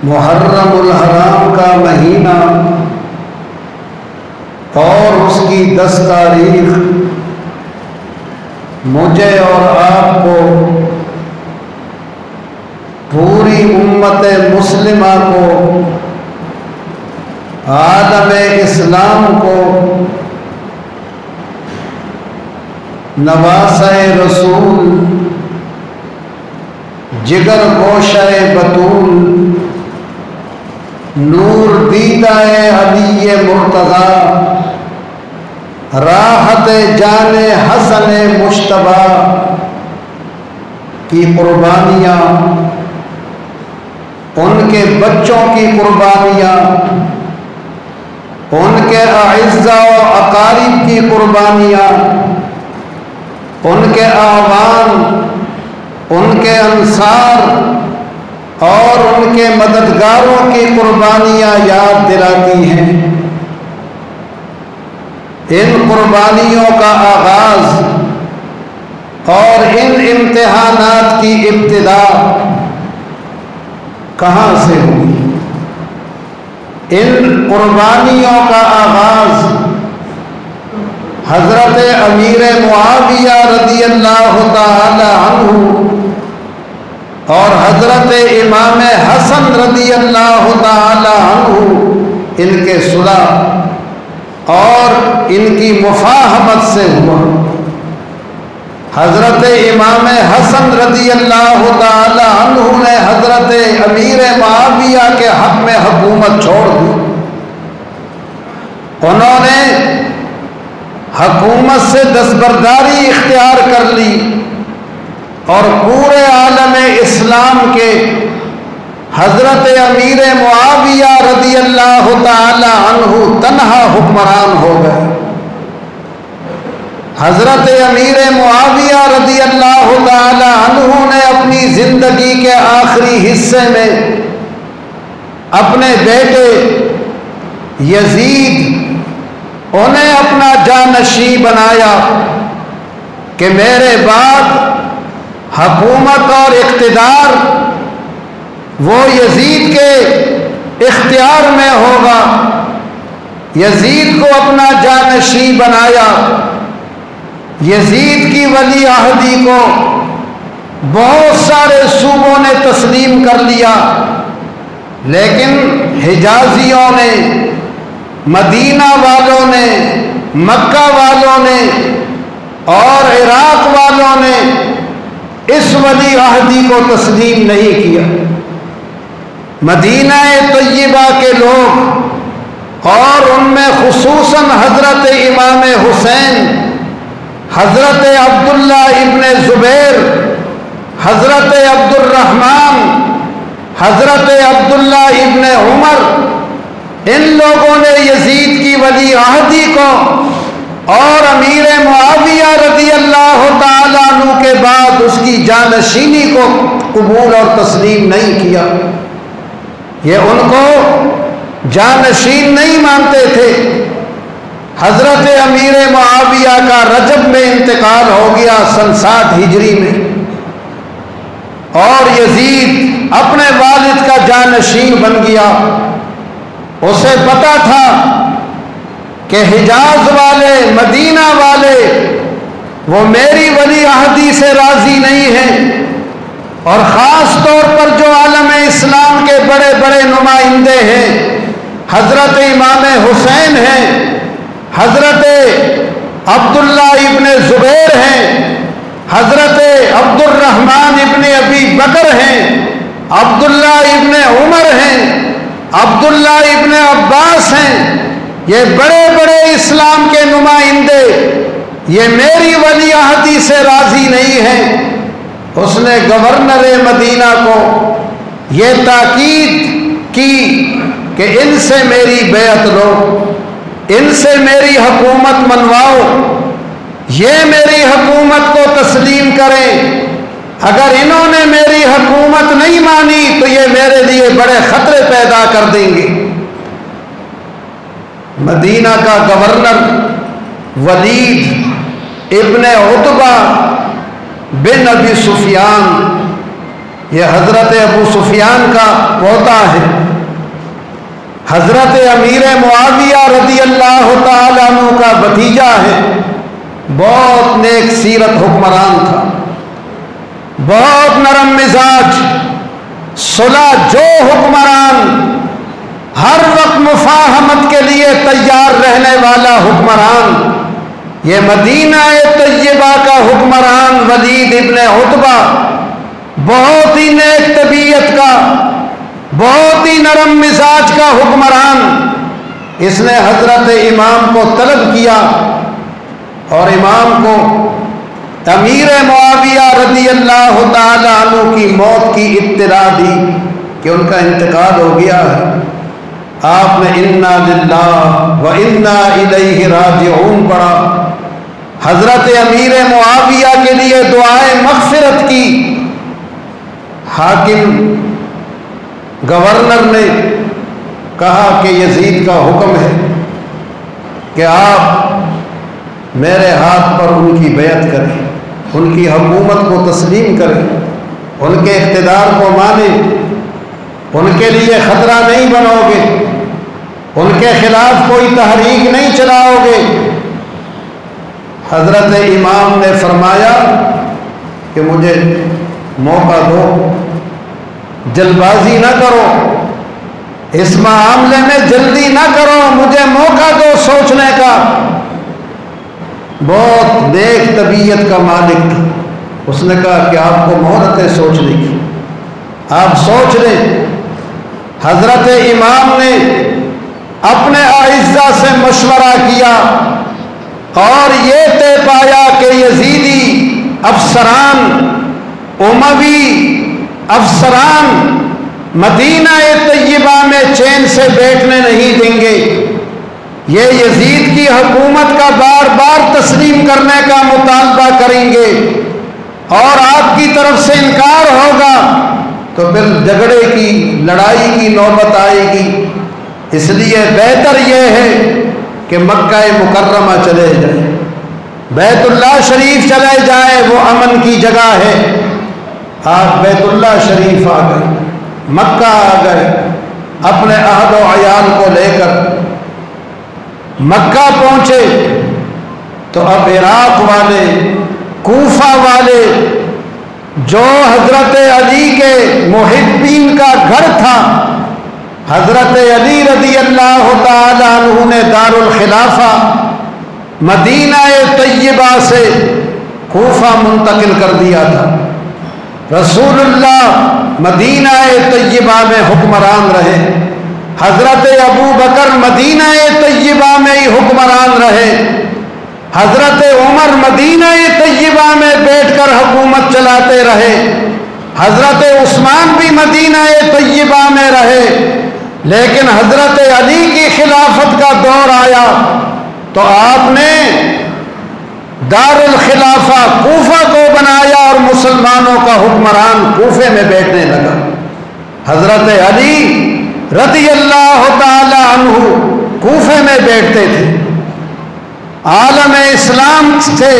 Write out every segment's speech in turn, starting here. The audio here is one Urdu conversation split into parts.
محرم الحرام کا مہینہ اور اس کی 10 تاریخ مجھے اور آپ کو، پوری امت مسلمہ کو، عالم اسلام کو نواسہ رسول، جگر گوشہ بطول، نور دیدہ علی مرتضی، راحت جان حسن مجتبی کی قربانیاں، ان کے بچوں کی قربانیاں، ان کے اعزاء و اقارب کی قربانیاں، ان کے اعوان، ان کے انصار اور ان کے مددگاروں کی قربانیاں یاد دلاتی ہیں۔ ان قربانیوں کا آغاز اور ان امتحانات کی ابتدا کہاں سے ہوئی؟ ان قربانیوں کا آغاز حضرت امیر معاویہ رضی اللہ تعالی عنہ اور حضرت امام حسن رضی اللہ تعالی عنہ، ان کے صلح اور ان کی مفاہمت سے ہوا۔ حضرت امام حسن رضی اللہ تعالی عنہ نے حضرت امیر معاویہ کے حق میں حکومت چھوڑ دی۔ انہوں نے حکومت سے دستبرداری اختیار کر لی اور پورے عالم اسلام کے حضرت امیر معاویہ رضی اللہ تعالی عنہ تنہا حکمران ہو گئے۔ حضرت امیر معاویہ رضی اللہ تعالی عنہ نے اپنی زندگی کے آخری حصے میں اپنے بیٹے یزید انہیں اپنا جانشین بنایا کہ میرے بعد حکومت اور اقتدار وہ یزید کے اختیار میں ہوگا۔ یزید کو اپنا جانشین بنایا۔ یزید کی ولی عہدی کو بہت سارے صوبوں نے تسلیم کر لیا، لیکن حجازیوں نے، مدینہ والوں نے، مکہ والوں نے اور عراق والوں نے اس ولی عہدی کو تسلیم نہیں کیا۔ مدینہ طیبہ کے لوگ اور ان میں خصوصاً حضرت امام حسین، حضرت عبداللہ ابن زبیر، حضرت عبد الرحمن، حضرت عبداللہ ابن عمر، ان لوگوں نے یزید کی ولی عہدی کو اور امیر معاویہ رضی اللہ تعالیٰ عنہ کے بعد اس کی جانشینی کو قبول اور تسلیم نہیں کیا۔ یہ ان کو جانشین نہیں مانتے تھے۔ حضرت امیر معاویہ کا رجب میں انتقال ہو گیا سن 7 ہجری میں، اور یزید اپنے والد کا جانشین بن گیا۔ اسے پتا تھا کہ حجاز والے، مدینہ والے وہ میری ولی عہدی سے راضی نہیں ہیں، اور خاص طور پر جو عالم اسلام کے بڑے بڑے نمائندے ہیں، حضرت امام حسین ہیں، حضرت عبداللہ ابن زبیر ہیں، حضرت عبد الرحمن ابن ابی بکر ہیں، عبداللہ ابن عمر ہیں، عبداللہ ابن عباس ہیں، یہ بڑے بڑے اسلام کے نمائندے یہ میری ولی عہدی سے راضی نہیں ہیں۔ اس نے گورنر مدینہ کو یہ تاکید کی کہ ان سے میری بیعت لو، ان سے میری حکومت منواؤ، یہ میری حکومت کو تسلیم کریں۔ اگر انہوں نے میری حکومت نہیں مانی تو یہ میرے لیے بڑے خطرے پیدا کر دیں گے۔ مدینہ کا گورنر ولید ابن عتبہ بن ابی سفیان یہ حضرت ابو سفیان کا پوتا ہے، حضرت امیر معاویہ رضی اللہ تعالیٰ عنہ کا بھتیجا ہے، بہت نیک سیرت حکمران تھا، بہت نرم مزاج، صلح جو حکمران، ہر وقت مفاہمت کے لیے تیار رہنے والا حکمران، یہ مدینہ طیبہ کا حکمران ولید ابن عتبہ، بہت ہی نیک طبیعت کا، بہت ہی نرم مزاج کا حکمران، اس نے حضرت امام کو طلب کیا اور امام کو امیر معاویہ رضی اللہ تعالی عنہ کی موت کی اطلاع دی کہ ان کا انتقال ہو گیا ہے۔ آپ نے انا للہ و انا الیہ راجعون پڑھا، حضرت امیر معاویہ کے لیے دعائے مغفرت کی۔ حاکم گورنر نے کہا کہ یزید کا حکم ہے کہ آپ میرے ہاتھ پر ان کی بیعت کریں، ان کی حکومت کو تسلیم کریں، ان کے اقتدار کو مانیں، ان کے لیے خطرہ نہیں بنو گے، ان کے خلاف کوئی تحریک نہیں چلاؤ گے۔ حضرت امام نے فرمایا کہ مجھے موقع دو، جلد بازی نہ کرو، اس معاملے میں جلدی نہ کرو، مجھے موقع دو سوچنے کا۔ بہت نیک طبیعت کا مالک تھا، اس نے کہا کہ آپ کو مہلت ہے سوچنے کی، آپ سوچ لیں۔ حضرت امام نے اپنے اعزہ سے مشورہ کیا اور یہ طے پایا کہ یزیدی افسران، اموی افسران مدینہ طیبہ میں چین سے بیٹھنے نہیں دیں گے، یہ یزید کی حکومت کا بار بار تسلیم کرنے کا مطالبہ کریں گے اور آپ کی طرف سے انکار ہوگا تو پھر جھگڑے کی، لڑائی کی نوبت آئے گی۔ اس لیے بہتر یہ ہے کہ مکہ مکرمہ چلے جائیں، بیت اللہ شریف چلے جائیں، وہ امن کی جگہ ہے۔ آپ بیت اللہ شریف آ گئے، مکہ آ گئے، اپنے اہل و عیال کو لے کر مکہ پہنچے تو اب عراق والے، کوفہ والے، جو حضرت علی کے محبین کا گھر تھا، حضرت علی رضی اللہ تعالی عنہ نے دارالخلافہ مدینہ طیبہ سے کوفہ منتقل کر دیا تھا۔ رسول اللہ مدینہ طیبہ میں حکمران رہے، حضرت ابو بکر مدینہ طیبہ میں ہی حکمران رہے، حضرت عمر مدینہ طیبہ میں بیٹھ کر حکومت چلاتے رہے، حضرت عثمان بھی مدینہ طیبہ میں رہے، لیکن حضرت علی کی خلافت کا دور آیا تو آپ نے دار الخلافہ کوفہ کو بنایا اور مسلمانوں کا حکمران کوفے میں بیٹھنے لگا۔ حضرت علی رضی اللہ تعالی عنہ کوفے میں بیٹھتے تھے، عالم اسلام سے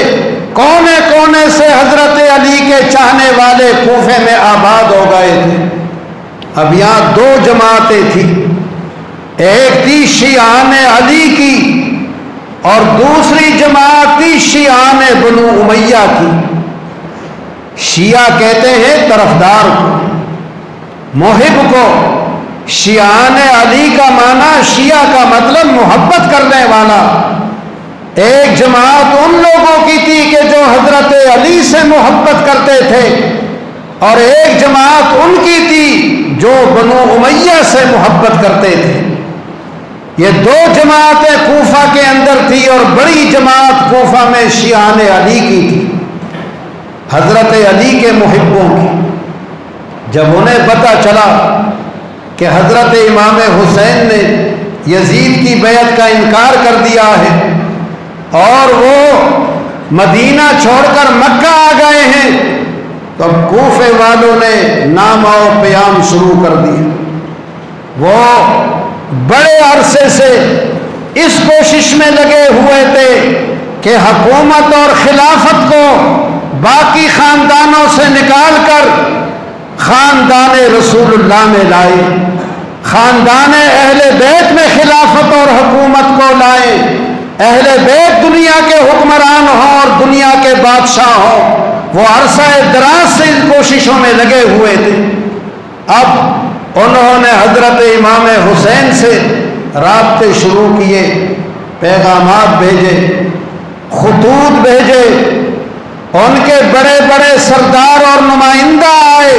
کونے کونے سے حضرت علی کے چاہنے والے کوفے میں آباد ہو گئے تھے۔ اب یہاں دو جماعتیں تھیں، ایک تھی شیعان علی کی اور دوسری جماعت تھی شیعان بنو امیہ کی۔ شیعہ کہتے ہیں طرفدار کو، محب کو، شیعان علی کا معنی، شیعہ کا مطلب محبت کرنے والا۔ ایک جماعت ان لوگوں کی تھی کہ جو حضرت علی سے محبت کرتے تھے اور ایک جماعت ان کی تھی جو بنو امیہ سے محبت کرتے تھے۔ یہ دو جماعتیں کوفہ کے اندر تھی اور بڑی جماعت کوفہ میں شیعان علی کی تھی، حضرت علی کے محبوں کی۔ جب انہیں پتہ چلا کہ حضرت امام حسین نے یزید کی بیعت کا انکار کر دیا ہے اور وہ مدینہ چھوڑ کر مکہ آ گئے ہیں، تو اب کوفے والوں نے نامہ و پیام شروع کر دیا۔ وہ بڑے عرصے سے اس کوشش میں لگے ہوئے تھے کہ حکومت اور خلافت کو باقی خاندانوں سے نکال کر خاندان رسول اللہ میں لائے، خاندان اہل بیت میں خلافت اور حکومت کو لائے، اہل بیت دنیا کے حکمران ہوں اور دنیا کے بادشاہ ہوں، وہ عرصہ دراز سے ان کوششوں میں لگے ہوئے تھے۔ اب انہوں نے حضرت امام حسین سے رابطے شروع کیے، پیغامات بھیجے، خطوط بھیجے، ان کے بڑے بڑے سردار اور نمائندہ آئے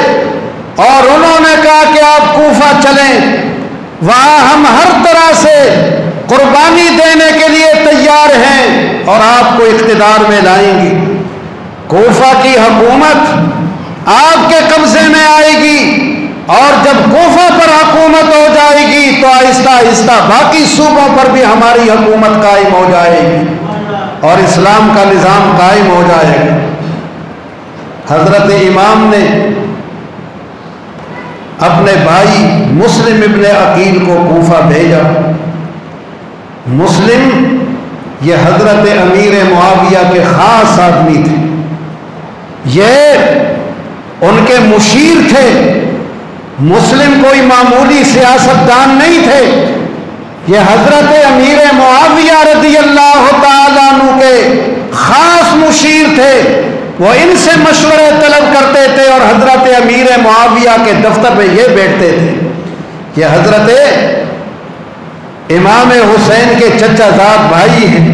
اور انہوں نے کہا کہ آپ کوفہ چلیں، وہاں ہم ہر طرح سے قربانی دینے کے لیے تیار ہیں اور آپ کو اقتدار میں لائیں گے۔ کوفہ کی حکومت آپ کے قبضے میں آئے گی اور جب کوفہ پر حکومت ہو جائے گی تو آہستہ آہستہ باقی صوبوں پر بھی ہماری حکومت قائم ہو جائے گی اور اسلام کا نظام قائم ہو جائے گا۔ حضرت امام نے اپنے بھائی مسلم ابن عقیل کو کوفہ بھیجا۔ مسلم یہ حضرت امیر معاویہ کے خاص آدمی تھے، یہ ان کے مشیر تھے۔ مسلم کوئی معمولی سیاستدان نہیں تھے، یہ حضرت امیر معاویہ رضی اللہ تعالیٰ عنہ کے خاص مشیر تھے۔ وہ ان سے مشورے طلب کرتے تھے اور حضرت امیر معاویہ کے دفتر میں یہ بیٹھتے تھے۔ یہ حضرت امام حسین کے چچا زاد بھائی ہیں،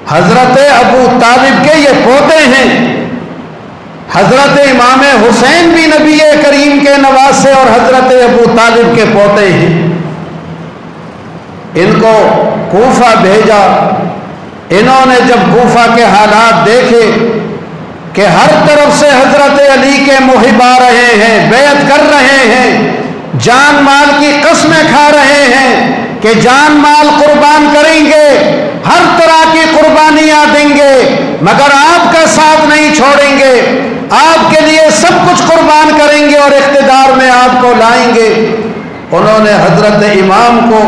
حضرت ابو طالب کے یہ پوتے ہیں۔ حضرت امام حسین بھی نبی کریم کے نواسے اور حضرت ابو طالب کے پوتے ہیں۔ ان کو کوفہ بھیجا۔ انہوں نے جب کوفہ کے حالات دیکھے کہ ہر طرف سے حضرت علی کے محب آ رہے ہیں، بیعت کر رہے ہیں، جان مال کی قسمیں کھا رہے ہیں کہ جان مال قربان کریں گے، ہر طرح کی قربانیاں دیں گے، مگر آپ کا ساتھ نہیں چھوڑیں گے، آپ کے لیے سب کچھ قربان کریں گے اور اقتدار میں آپ کو لائیں گے۔ انہوں نے حضرت امام کو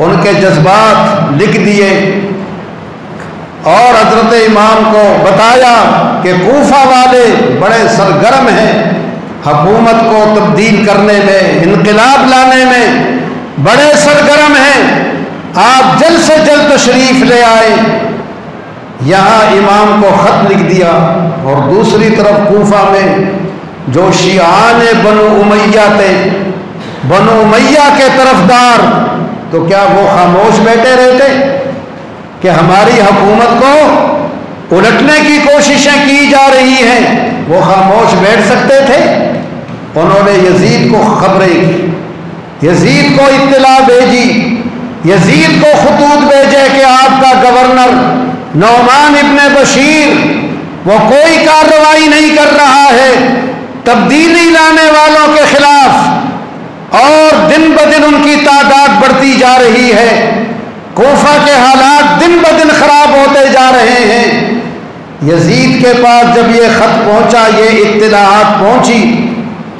ان کے جذبات لکھ دیے اور حضرت امام کو بتایا کہ کوفہ والے بڑے سرگرم ہیں، حکومت کو تبدیل کرنے میں، انقلاب لانے میں بڑے سرگرم ہیں، آپ جلد سے جلد تشریف لے آئے۔ یہاں امام کو خط لکھ دیا اور دوسری طرف کوفہ میں جو شیعان بنو امیہ تھے، بنو امیہ کے طرفدار، تو کیا وہ خاموش بیٹھے رہتے کہ ہماری حکومت کو الٹنے کی کوششیں کی جا رہی ہیں؟ وہ خاموش بیٹھ سکتے تھے؟ انہوں نے یزید کو خبریں کی، یزید کو اطلاع بھیجی، یزید کو خطوط بھیجے کہ آپ کا گورنر نعمان ابن بشیر وہ کوئی کارروائی نہیں کر رہا ہے تبدیلی لانے والوں کے خلاف، اور دن بدن ان کی تعداد بڑھتی جا رہی ہے، کوفہ کے حالات دن بدن خراب ہوتے جا رہے ہیں۔ یزید کے پاس جب یہ خط پہنچا، یہ اطلاعات پہنچی،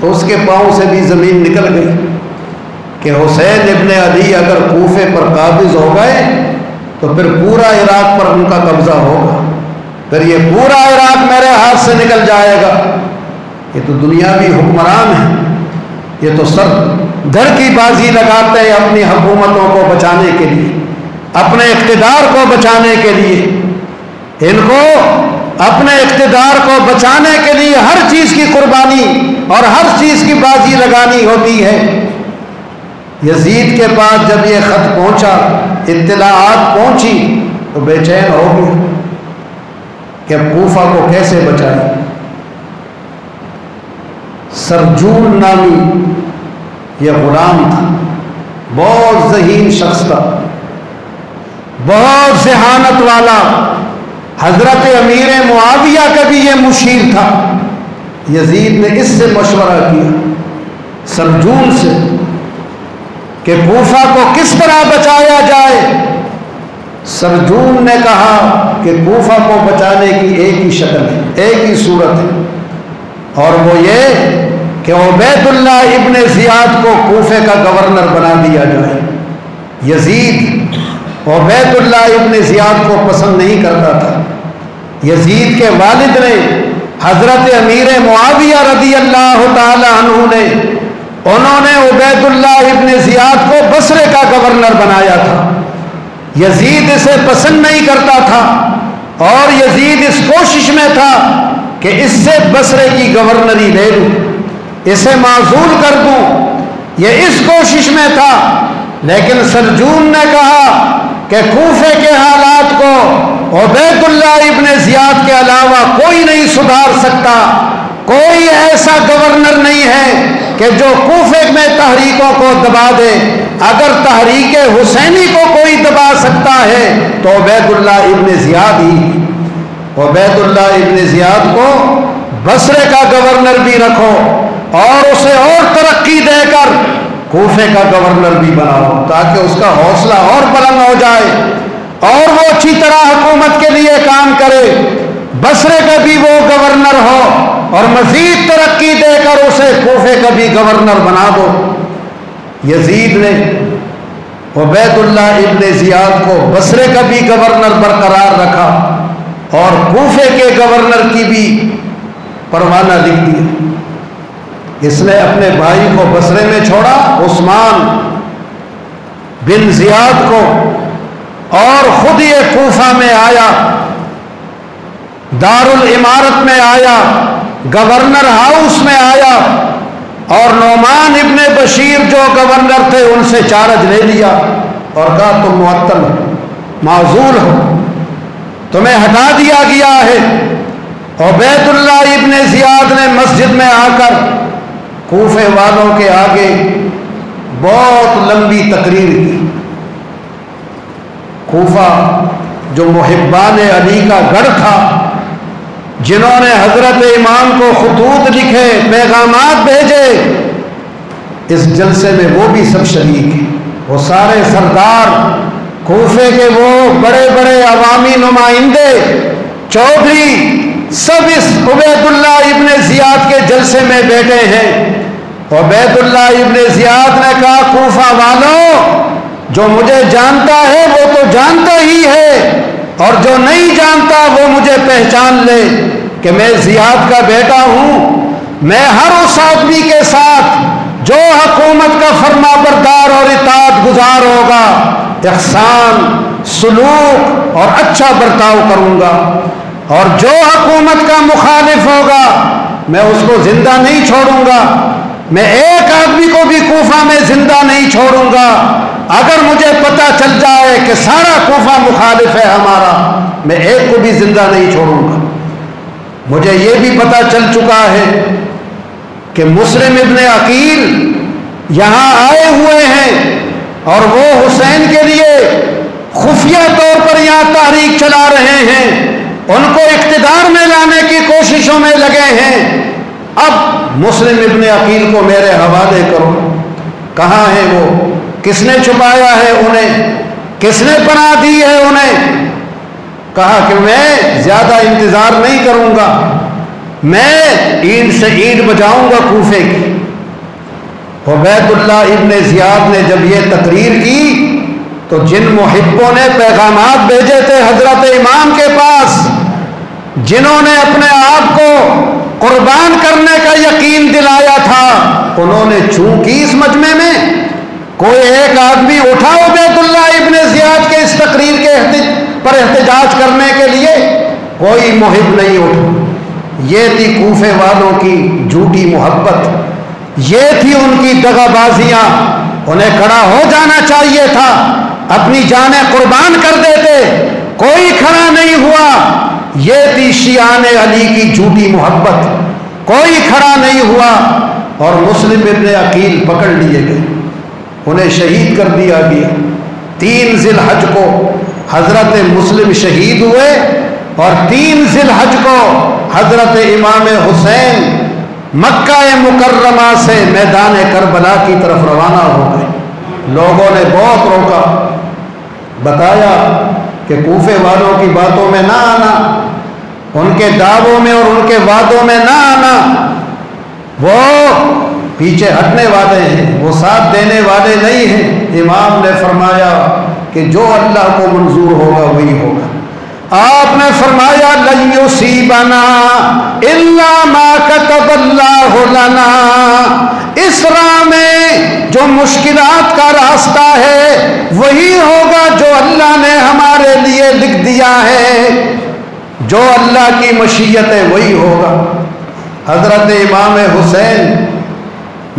تو اس کے پاؤں سے بھی زمین نکل گئی کہ حسین ابن علی اگر کوفے پر قابض ہو گئے تو پھر پورا عراق پر ان کا قبضہ ہوگا، پھر یہ پورا عراق میرے ہاتھ سے نکل جائے گا۔ یہ تو دنیاوی حکمران ہیں، یہ تو سر دھڑ کی بازی لگاتے ہیں اپنی حکومتوں کو بچانے کے لیے، اپنے اقتدار کو بچانے کے لیے۔ ان کو اپنے اقتدار کو بچانے کے لیے ہر چیز کی قربانی اور ہر چیز کی بازی لگانی ہوتی ہے۔ یزید کے پاس جب یہ خط پہنچا، اطلاعات پہنچی، تو بے چین ہو گیا کہ اب کوفہ کو کیسے بچائیں۔ سرجول نامی یہ غلام تھا، بہت ذہین شخص تھا، بہت ذہانت والا، حضرت امیر معاویہ کا بھی یہ مشیر تھا۔ یزید نے اس سے مشورہ کیا، سرجول سے، کہ کوفہ کو کس طرح بچایا جائے۔ سرجول نے کہا کہ کوفہ کو بچانے کی ایک ہی شکل ہے، ایک ہی صورت ہے، اور وہ یہ کہ عبید اللہ ابن زیاد کو کوفے کا گورنر بنا دیا جائے۔ یزید عبید اللہ ابن زیاد کو پسند نہیں کرتا تھا۔ یزید کے والد نے حضرت امیر معاویہ رضی اللہ تعالی عنہ نے، انہوں نے عبید اللہ ابن زیاد کو بصرے کا گورنر بنایا تھا۔ یزید اسے پسند نہیں کرتا تھا اور یزید اس کوشش میں تھا کہ اس سے بصرے کی گورنری لے لوں، اسے معزول کر دوں، یہ اس کوشش میں تھا۔ لیکن سرجون نے کہا کہ کوفے کے حالات کو عبید اللہ ابن زیاد کے علاوہ کوئی نہیں سدھار سکتا، کوئی ایسا گورنر نہیں ہے کہ جو کوفے میں تحریکوں کو دبا دے۔ اگر تحریک حسینی کو کوئی دبا سکتا ہے تو عبید اللہ ابن زیاد ہی۔ عبید اللہ ابن زیاد کو بصرے کا گورنر بھی رکھو اور اسے اور ترقی دے کر کوفے کا گورنر بھی بناؤ، تاکہ اس کا حوصلہ اور بلند ہو جائے اور وہ اچھی طرح حکومت کے لیے کام کرے۔ بصرے کا بھی وہ گورنر ہو اور مزید ترقی دے کر اسے کوفے کا بھی گورنر بنا دو۔ یزید نے عبید اللہ ابن زیاد کو بصرے کا بھی گورنر برقرار رکھا اور کوفے کے گورنر کی بھی پروانہ لکھ دیا۔ اس نے اپنے بھائی کو بصرے میں چھوڑا، عثمان بن زیاد کو، اور خود یہ کوفہ میں آیا، دارالامارت میں آیا، گورنر ہاؤس میں آیا، اور نعمان ابن بشیر جو گورنر تھے ان سے چارج لے لیا اور کہا تم معطل ہو، معزول ہو، تمہیں ہٹا دیا گیا ہے۔ عبید اللہ ابن زیاد نے مسجد میں آ کر کوفے والوں کے آگے بہت لمبی تقریر کی۔ کوفہ جو محبان علی کا گڑھ تھا، جنہوں نے حضرت امام کو خطوط لکھے، پیغامات بھیجے، اس جلسے میں وہ بھی سب شریک ہیں۔ وہ سارے سردار کوفے کے، وہ بڑے بڑے عوامی نمائندے، چودھری، سب اس عبید اللہ ابن زیاد کے جلسے میں بیٹھے ہیں۔ عبید اللہ ابن زیاد نے کہا کوفہ والوں، جو مجھے جانتا ہے وہ تو جانتا ہی ہے، اور جو نہیں جانتا وہ مجھے پہچان لے کہ میں زیاد کا بیٹا ہوں۔ میں ہر اس آدمی کے ساتھ جو حکومت کا فرما بردار اور اطاعت گزار ہوگا، احسان، سلوک اور اچھا برتاؤ کروں گا، اور جو حکومت کا مخالف ہوگا میں اس کو زندہ نہیں چھوڑوں گا۔ میں ایک آدمی کو بھی کوفہ میں زندہ نہیں چھوڑوں گا۔ اگر مجھے پتہ چل جائے کہ سارا کوفہ مخالف ہے ہمارا، میں ایک کو بھی زندہ نہیں چھوڑوں گا۔ مجھے یہ بھی پتہ چل چکا ہے کہ مسلم ابن عقیل یہاں آئے ہوئے ہیں اور وہ حسین کے لیے خفیہ طور پر یہاں تحریک چلا رہے ہیں، ان کو اقتدار میں لانے کی کوششوں میں لگے ہیں۔ اب مسلم ابن عقیل کو میرے حوالے کرو، کہاں ہیں وہ، کس نے چھپایا ہے انہیں، کس نے پناہ دی ہے انہیں۔ کہا کہ میں زیادہ انتظار نہیں کروں گا، میں اینٹ سے اینٹ بجاؤں گا کوفے کی۔ عبید اللہ ابن زیاد نے جب یہ تقریر کی تو جن محبوں نے پیغامات بھیجے تھے حضرت امام کے پاس، جنہوں نے اپنے آپ کو قربان کرنے کا یقین دلایا تھا، انہوں نے چون کی اس مجمع میں کوئی ایک آدمی اٹھا عبید اللہ ابن زیاد کے اس تقریر کے پر احتجاج کرنے کے لیے، کوئی محب نہیں اٹھا۔ یہ تھی کوفے والوں کی جھوٹی محبت، یہ تھی ان کی دغا بازیاں۔ انہیں کھڑا ہو جانا چاہیے تھا، اپنی جانیں قربان کر دیتے، کوئی کھڑا نہیں ہوا۔ یہ تھی شیعان علی کی جھوٹی محبت، کوئی کھڑا نہیں ہوا، اور مسلم ابن عقیل پکڑ لیے گئے، انہیں شہید کر دیا گیا۔ 3 ذی الحج کو حضرت مسلم شہید ہوئے اور 3 ذی الحج کو حضرت امام حسین مکہ مکرمہ سے میدان کربلا کی طرف روانہ ہو گئے۔ لوگوں نے بہت روکا، بتایا کہ کوفے والوں کی باتوں میں نہ آنا، ان کے دعووں میں اور ان کے وعدوں میں نہ آنا، وہ پیچھے ہٹنے والے ہیں، وہ ساتھ دینے والے نہیں ہیں۔ امام نے فرمایا کہ جو اللہ کو منظور ہوگا وہی ہوگا۔ آپ نے فرمایا لن یصیبنا الا ما کتب اللہ لنا، اس راہ میں جو مشکلات کا راستہ ہے وہی ہوگا جو اللہ نے ہمارے لیے لکھ دیا ہے، جو اللہ کی مشیت ہے وہی ہوگا۔ حضرت امام حسین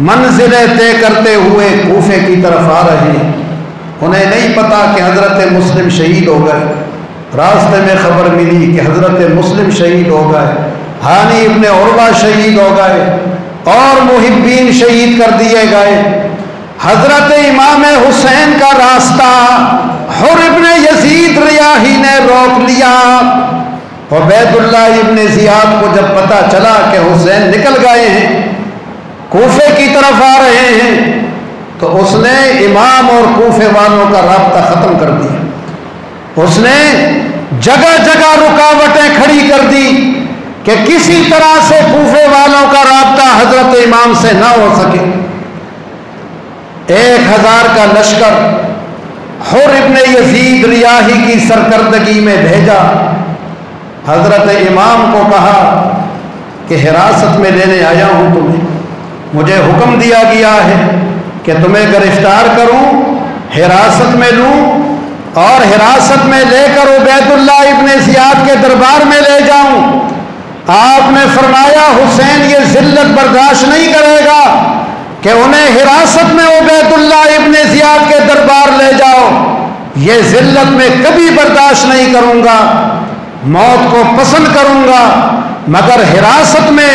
منزلیں طے کرتے ہوئے کوفے کی طرف آ رہے ہیں، انہیں نہیں پتا کہ حضرت مسلم شہید ہو گئے۔ راستے میں خبر ملی کہ حضرت مسلم شہید ہو گئے، ہانی ابن عروہ شہید ہو گئے، اور محبین شہید کر دیے گئے۔ حضرت امام حسین کا راستہ حر ابن یزید ریاحی نے روک لیا۔ عبید اللہ ابن زیاد کو جب پتا چلا کہ حسین نکل گئے ہیں، کوفے کی طرف آ رہے ہیں، تو اس نے امام اور کوفے والوں کا رابطہ ختم کر دیا۔ اس نے جگہ جگہ رکاوٹیں کھڑی کر دی کہ کسی طرح سے کوفے والوں کا رابطہ حضرت امام سے نہ ہو سکے۔ 1000 کا لشکر حر ابن یزید ریاحی کی سرکردگی میں بھیجا۔ حضرت امام کو کہا کہ حراست میں لینے آیا ہوں تمہیں، مجھے حکم دیا گیا ہے کہ تمہیں گرفتار کروں، حراست میں لوں، اور حراست میں لے کر عبید اللہ ابن زیاد کے دربار میں لے جاؤں۔ آپ نے فرمایا حسین یہ ذلت برداشت نہیں کرے گا کہ انہیں حراست میں عبید اللہ ابن زیاد کے دربار لے جاؤ، یہ ذلت میں کبھی برداشت نہیں کروں گا، موت کو پسند کروں گا، مگر حراست میں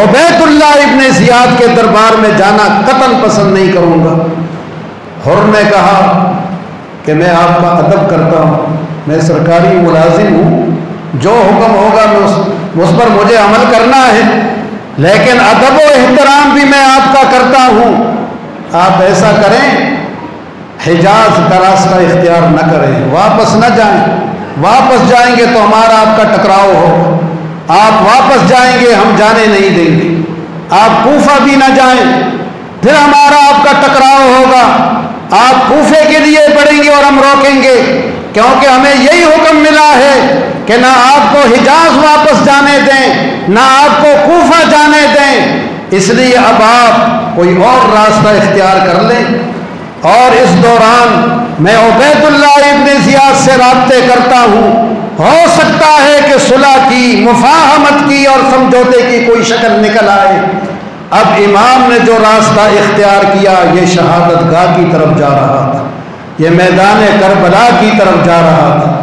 عبید اللہ ابن زیاد کے دربار میں جانا قطعاً پسند نہیں کروں گا۔ حر نے کہا کہ میں آپ کا ادب کرتا ہوں، میں سرکاری ملازم ہوں، جو حکم ہوگا اس پر مجھے عمل کرنا ہے، لیکن ادب و احترام بھی میں آپ کا کرتا ہوں۔ آپ ایسا کریں، حجاز کا راستہ اختیار نہ کریں، واپس نہ جائیں، واپس جائیں گے تو ہمارا آپ کا ٹکراؤ ہوگا، آپ واپس جائیں گے ہم جانے نہیں دیں گے، آپ کوفہ بھی نہ جائیں پھر ہمارا آپ کا ٹکراؤ ہوگا، آپ کوفے کے لیے پڑھیں گے اور ہم روکیں گے، کیونکہ ہمیں یہی حکم ملا ہے کہ نہ آپ کو حجاز واپس جانے دیں نہ آپ کو کوفہ جانے دیں، اس لیے اب آپ کوئی اور راستہ اختیار کر لیں۔ اور اس دوران میں عبید اللہ ابن زیاد سے رابطے کرتا ہوں، ہو سکتا ہے کہ صلح کی، مفاہمت کی اور سمجھوتے کی کوئی شکل نکل آئے۔ اب امام نے جو راستہ اختیار کیا یہ شہادت گاہ کی طرف جا رہا تھا، یہ میدان کربلا کی طرف جا رہا تھا۔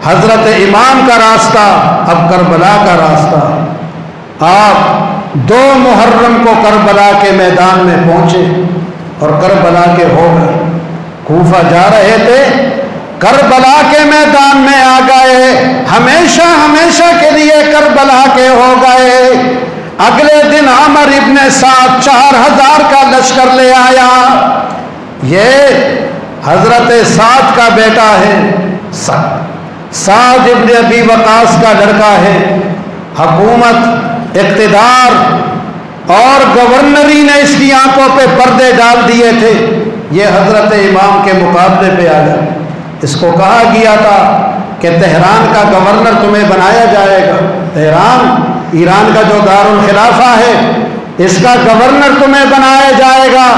حضرت امام کا راستہ اب کربلا کا راستہ۔ آپ 2 محرم کو کربلا کے میدان میں پہنچے اور کربلا کے ہو گئے، کوفہ جا رہے تھے، کربلا کے میدان میں آ گئے، ہمیشہ ہمیشہ کے لیے کربلا کے ہو گئے۔ اگلے دن عمر ابن سعد 4000 کا لشکر لے آیا۔ یہ حضرت سعد کا بیٹا ہے، سعد ابن ابی وقاص کا لڑکا ہے۔ حکومت، اقتدار اور گورنری نے اس کی آنکھوں پہ پردے ڈال دیے تھے، یہ حضرت امام کے مقابلے پہ آ گیا۔ اس کو کہا گیا تھا کہ تہران کا گورنر تمہیں بنایا جائے گا، تہران ایران کا جو دارالخلافہ ہے اس کا گورنر تمہیں بنایا جائے گا،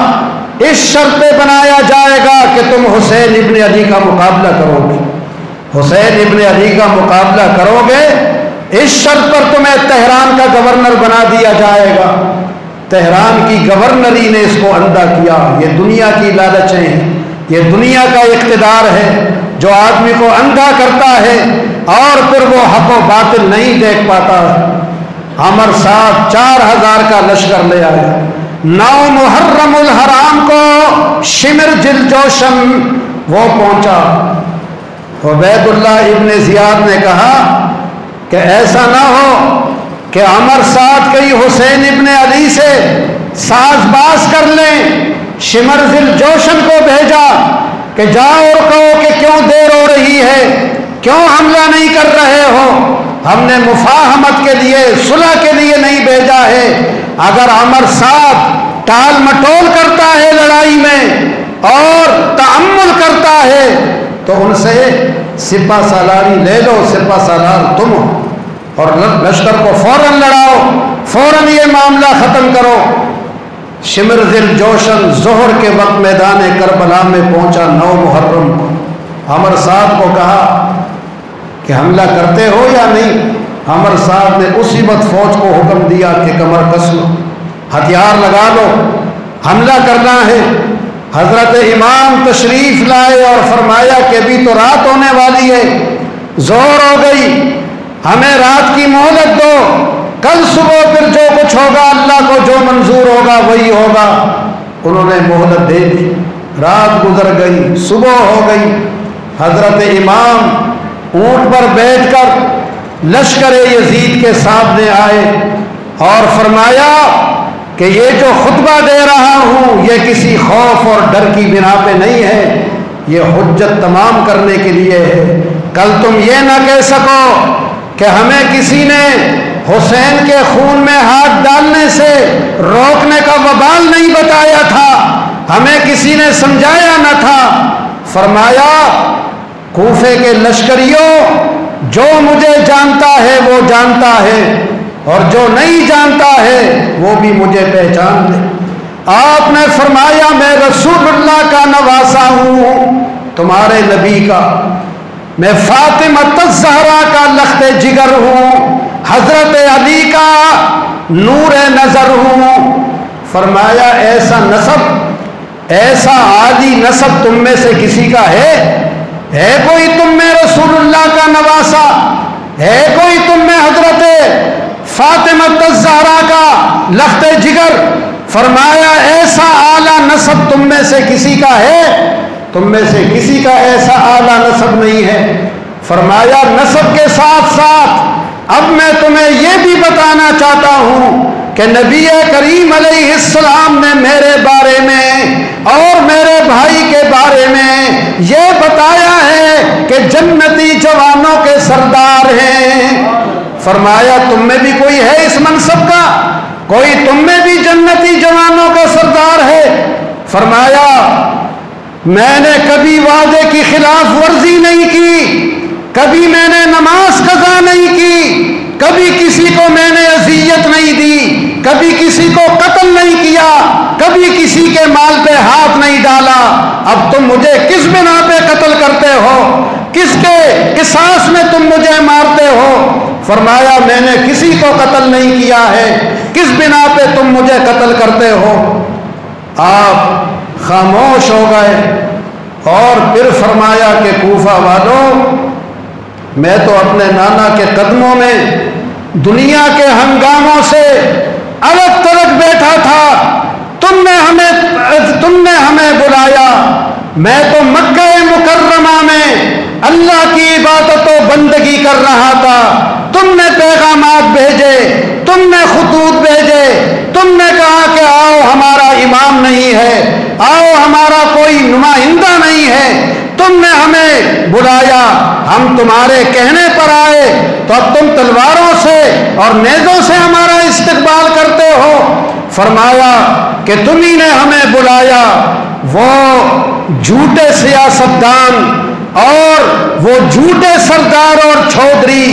اس شرط پہ بنایا جائے گا کہ تم حسین ابن علی کا مقابلہ کرو گے، حسین ابن علی کا مقابلہ کرو گے، اس شرط پر تمہیں تہران کا گورنر بنا دیا جائے گا۔ تہران کی گورنری نے اس کو اندھا کیا۔ یہ دنیا کی لالچیں ہیں، یہ دنیا کا اقتدار ہے جو آدمی کو اندھا کرتا ہے اور پھر وہ حق و باطل نہیں دیکھ پاتا۔ عمر صاحب 4000 کا لشکر لے آئے۔ 9 محرم الحرام کو شمر جل جوشن وہ پہنچا۔ عبید اللہ ابن زیاد نے کہا کہ ایسا نہ ہو کہ عمر صاحب کئی حسین ابن علی سے ساز باز کر لیں۔ شمر ذل جوشن کو بھیجا کہ جاؤ اور کہو کہ کیوں دیر ہو رہی ہے، کیوں حملہ نہیں کر رہے ہو، ہم نے مفاہمت کے لیے، صلح کے لیے نہیں بھیجا ہے۔ اگر عمر صاحب ٹال مٹول کرتا ہے لڑائی میں اور تحمل کرتا ہے تو ان سے سپہ سالاری لے لو، سپہ سالار تم ہو، اور لشکر کو فوراً لڑاؤ، فوراً یہ معاملہ ختم کرو۔ شمر دل جوشن ظہر کے وقت میدان کربلا میں پہنچا 9 محرم کو۔ عمر صاحب کو کہا کہ حملہ کرتے ہو یا نہیں؟ عمر صاحب نے اسی وقت فوج کو حکم دیا کہ کمر کس لو، ہتھیار لگا لو، حملہ کرنا ہے۔ حضرت امام تشریف لائے اور فرمایا کہ ابھی تو رات ہونے والی ہے، زور ہو گئی، ہمیں رات کی مہلت دو، کل صبح پھر جو کچھ ہوگا اللہ کو جو منظور ہوگا وہی ہوگا۔ انہوں نے مہلت دے دی، رات گزر گئی، صبح ہو گئی۔ حضرت امام اونٹ پر بیٹھ کر لشکر یزید کے سامنے آئے اور فرمایا کہ یہ جو خطبہ دے رہا ہوں یہ کسی خوف اور ڈر کی بنا پہ نہیں ہے، یہ حجت تمام کرنے کے لیے ہے۔ کل تم یہ نہ کہہ سکو کہ ہمیں کسی نے حسین کے خون میں ہاتھ ڈالنے سے روکنے کا وبال نہیں بتایا تھا، ہمیں کسی نے سمجھایا نہ تھا۔ فرمایا کوفے کے لشکریوں، جو مجھے جانتا ہے وہ جانتا ہے، اور جو نہیں جانتا ہے وہ بھی مجھے پہچان لے۔ آپ نے فرمایا میں رسول اللہ کا نواسا ہوں، تمہارے نبی کا، میں فاطمہ الزہرا کا لخت جگر ہوں، حضرت علی کا نور نظر ہوں۔ فرمایا ایسا نسب، ایسا عالی نسب تم میں سے کسی کا ہے کوئی تم میں رسول اللہ کا نواسا؟ ہے کوئی تم میں حضرت فاطمہ الزہرا کا لخت جگر؟ فرمایا ایسا اعلیٰ نسب تم میں سے کسی کا ہے؟ تم میں سے کسی کا ایسا اعلیٰ نسب نہیں ہے۔ فرمایا نسب کے ساتھ ساتھ اب میں تمہیں یہ بھی بتانا چاہتا ہوں کہ نبی کریم علیہ السلام نے میرے بارے میں اور میرے بھائی کے بارے میں یہ بتایا ہے کہ جنتی جوانوں کے سردار ہیں۔ فرمایا تم میں بھی کوئی ہے اس منصب کا؟ کوئی تم میں بھی جنتی جوانوں کا سردار ہے؟ فرمایا میں نے کبھی وعدے کی خلاف ورزی نہیں کی، کبھی میں نے نماز قضا نہیں کی، کبھی کسی کو میں نے اذیت نہیں دی، کبھی کسی کو قتل نہیں کیا، کبھی کسی کے مال پہ ہاتھ نہیں ڈالا۔ اب تم مجھے کس بنا پہ قتل کرتے ہو؟ کس کے قصاص میں تم مجھے مارتے ہو؟ فرمایا میں نے کسی کو قتل نہیں کیا ہے، کس بنا پہ تم مجھے قتل کرتے ہو؟ آپ خاموش ہو گئے اور پھر فرمایا کہ کوفہ والوں، میں تو اپنے نانا کے قدموں میں دنیا کے ہنگاموں سے الگ تھلگ بیٹھا تھا، تم نے ہمیں بلایا، میں تو مکہ مکرمہ میں اللہ کی عبادت و بندگی کر رہا تھا، تم نے پیغامات بھیجے، تم نے خطوط بھیجے، تم نے کہا کہ آؤ ہمارا امام نہیں ہے، آؤ ہمارا کوئی نمائندہ نہیں ہے، تم نے ہمیں بلایا، ہم تمہارے کہنے پر آئے، تو اب تم تلواروں سے اور نیزوں سے ہمارا استقبال کرتے ہو؟ فرمایا کہ تمہیں نے ہمیں بلایا۔ وہ جھوٹے سیاستدان اور وہ جھوٹے سردار اور چودھری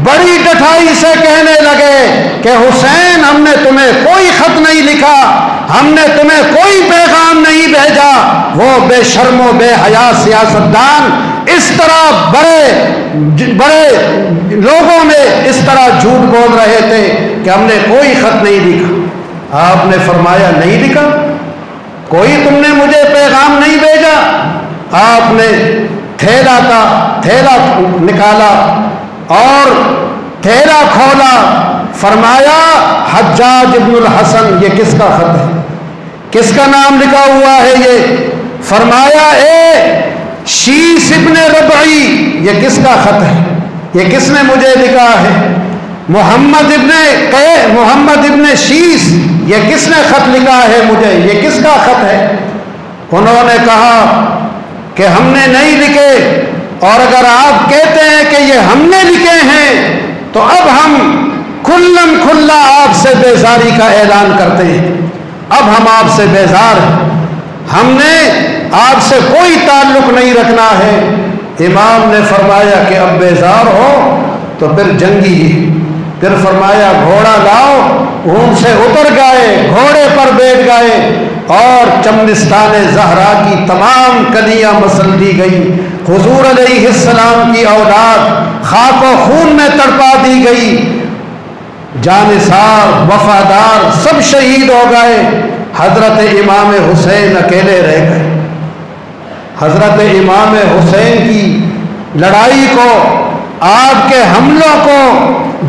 بڑی ڈٹائی سے کہنے لگے کہ حسین ہم نے تمہیں کوئی خط نہیں لکھا، ہم نے تمہیں کوئی پیغام نہیں بھیجا۔ وہ بے شرم و بے حیا سیاستدان اس طرح بڑے لوگوں میں اس طرح جھوٹ بول رہے تھے کہ ہم نے کوئی خط نہیں لکھا۔ آپ نے فرمایا نہیں لکھا؟ کوئی تم نے مجھے پیغام نہیں بھیجا؟ آپ نے تھیلا نکالا اور تھیلا کھولا، فرمایا حجاج ابن الحسن، یہ کس کا خط ہے؟ کس کا نام لکھا ہوا ہے یہ؟ فرمایا اے شیس ابن ربعی، یہ کس کا خط ہے؟ یہ کس نے مجھے لکھا ہے؟ محمد ابن شیس، یہ کس نے خط لکھا ہے مجھے؟ یہ کس کا خط ہے؟ انہوں نے کہا کہ ہم نے نہیں لکھے، اور اگر آپ کہتے ہیں کہ یہ ہم نے لکھے ہیں تو اب ہم کھلم کھلا آپ سے بیزاری کا اعلان کرتے ہیں۔ اب ہم آپ سے بیزار ہیں، ہم نے آپ سے کوئی تعلق نہیں رکھنا ہے۔ امام نے فرمایا کہ اب بیزار ہو تو پھر جنگی، پھر فرمایا گھوڑا لاؤ، اونٹ سے اتر گئے، گھوڑے پر بیٹھ گئے اور چمنستان زہرا کی تمام کلیاں مسل دی گئی، حضور علیہ السلام کی اولاد خاک و خون میں تڑپا دی گئی، جانثار وفادار سب شہید ہو گئے، حضرت امام حسین اکیلے رہ گئے۔ حضرت امام حسین کی لڑائی کو، آپ کے حملوں کو،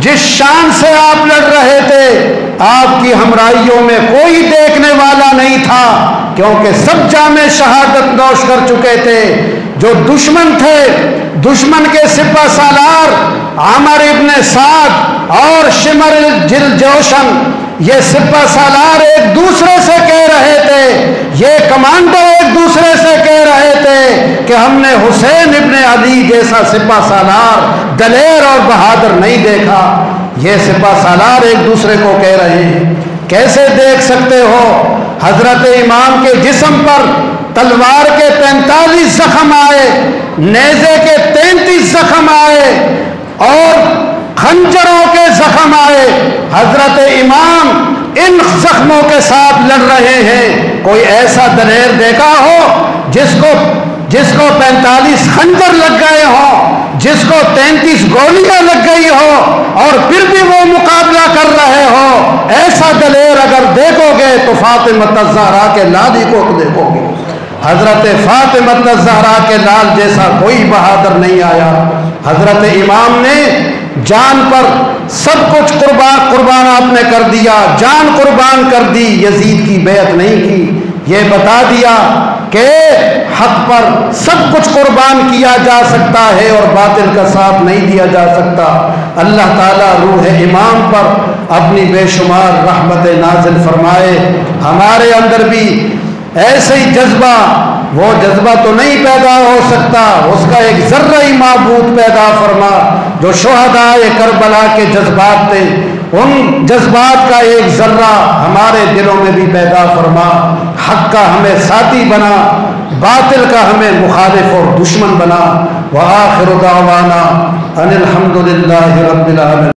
جس شان سے آپ لڑ رہے تھے، آپ کی ہمراہیوں میں کوئی دیکھنے والا نہیں تھا، کیونکہ سب جام شہادت نوش کر چکے تھے۔ جو دشمن تھے، دشمن کے سپہ سالار عامر ابن سعد اور شمر الجوشن، یہ سپہ سالار ایک دوسرے سے کہہ رہے تھے، یہ کمانڈو ایک دوسرے سے کہہ رہے تھے کہ ہم نے حسین ابن علی جیسا سپہ سالار دلیر اور بہادر نہیں دیکھا۔ یہ سپہ سالار ایک دوسرے کو کہہ رہے ہیں۔ کیسے دیکھ سکتے ہو؟ حضرت امام کے جسم پر تلوار کے 45 زخم آئے، نیزے کے 33 زخم آئے اور خنجروں کے زخم آئے۔ حضرت امام ان زخموں کے ساتھ لڑ رہے ہیں۔ کوئی ایسا دلیر دیکھا ہو جس کو 45 خنجر لگ گئے ہوں، جس کو 33 گولیاں لگ گئی ہو اور پھر بھی وہ مقابلہ کر رہے ہو؟ ایسا دلیر اگر دیکھو گے تو فاطمہ الزہرا کے لال ہی کو دیکھو گے۔ حضرت فاطمہ الزہرا کے لال جیسا کوئی بہادر نہیں آیا۔ حضرت امام نے جان پر سب کچھ قربان آپ نے کر دیا، جان قربان کر دی، یزید کی بیعت نہیں کی۔ یہ بتا دیا کہ حق پر سب کچھ قربان کیا جا سکتا ہے اور باطل کا ساتھ نہیں دیا جا سکتا۔ اللہ تعالیٰ روح امام پر اپنی بے شمار رحمت نازل فرمائے۔ ہمارے اندر بھی ایسے ہی جذبہ، وہ جذبہ تو نہیں پیدا ہو سکتا، اس کا ایک ذرہ ہی معبود پیدا فرما۔ جو شہداء کربلا کے جذبات تھے، ان جذبات کا ایک ذرہ ہمارے دلوں میں بھی پیدا فرما۔ حق کا ہمیں ساتھی بنا، باطل کا ہمیں مخالف اور دشمن بنا۔ وآخر دعوانا ان الحمد للہ رب العالمین۔